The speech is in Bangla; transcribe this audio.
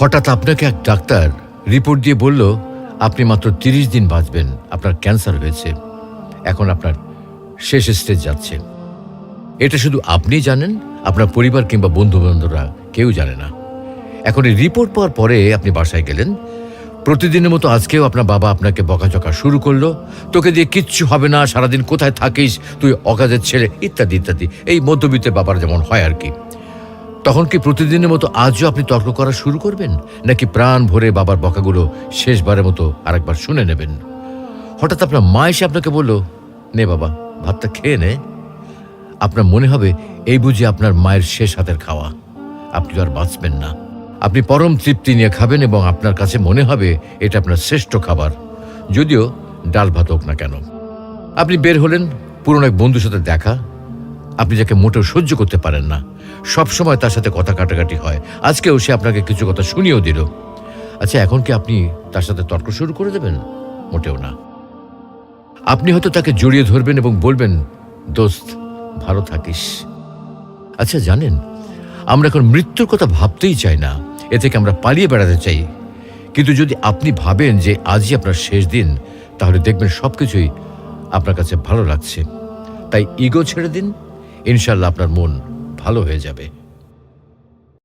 হঠাৎ আপনাকে এক ডাক্তার রিপোর্ট দিয়ে বলল আপনি মাত্র ৩০ দিন বাঁচবেন, আপনার ক্যান্সার হয়েছে, এখন আপনার শেষ স্টেজ যাচ্ছে। এটা শুধু আপনিই জানেন, আপনার পরিবার কিংবা বন্ধু বান্ধবরা কেউ জানে না। এখন এই রিপোর্ট পাওয়ার পরে আপনি বাসায় গেলেন। প্রতিদিনের মতো আজকেও আপনার বাবা আপনাকে বকাঝকা শুরু করলো, তোকে দিয়ে কিচ্ছু হবে না, সারাদিন কোথায় থাকিস তুই, অকাজের ছেলে, ইত্যাদি ইত্যাদি। এই মধ্যবিত্তের বাবার যেমন হয় আর কি। তখন কি প্রতিদিনের মতো আজও আপনি তর্ক করা শুরু করবেন, নাকি প্রাণ ভরে বাবার বকাগুলো শেষবারের মতো আরেকবার শুনে নেবেন? হঠাৎ আপনার মা এসে আপনাকে বলল, নে বাবা ভাতটা খেয়ে নে। আপনার মনে হবে এই বুঝি আপনার মায়ের শেষ হাতের খাওয়া, আপনি আর বাঁচবেন না। আপনি পরম তৃপ্তি নিয়ে খাবেন এবং আপনার কাছে মনে হবে এটা আপনার শ্রেষ্ঠ খাবার, যদিও ডাল ভাত হোক না কেন। আপনি বের হলেন, পুরনো এক বন্ধুর সাথে দেখা, আপনি যাকে মোটেও সহ্য করতে পারেন না, সবসময় তার সাথে কথা কাটাকাটি হয়, আজকেও সে আপনাকে কিছু কথা শুনিয়েও দিল। আচ্ছা, এখন কি আপনি তার সাথে তর্ক শুরু করে দেবেন? মোটেও না। আপনি হয়তো তাকে জড়িয়ে ধরবেন এবং বলবেন, দোস্ত ভালো থাকিস। আচ্ছা জানেন, আমরা এখন মৃত্যুর কথা ভাবতেই চাই না, এ থেকে আমরা পালিয়ে বেড়াতে চাই। কিন্তু যদি আপনি ভাবেন যে আজই আপনার শেষ দিন, তাহলে দেখবেন সবকিছুই আপনার কাছে ভালো লাগছে। তাই ইগো ছেড়ে দিন, ইনশাল্লাহ আপনার মন ভালো হয়ে যাবে।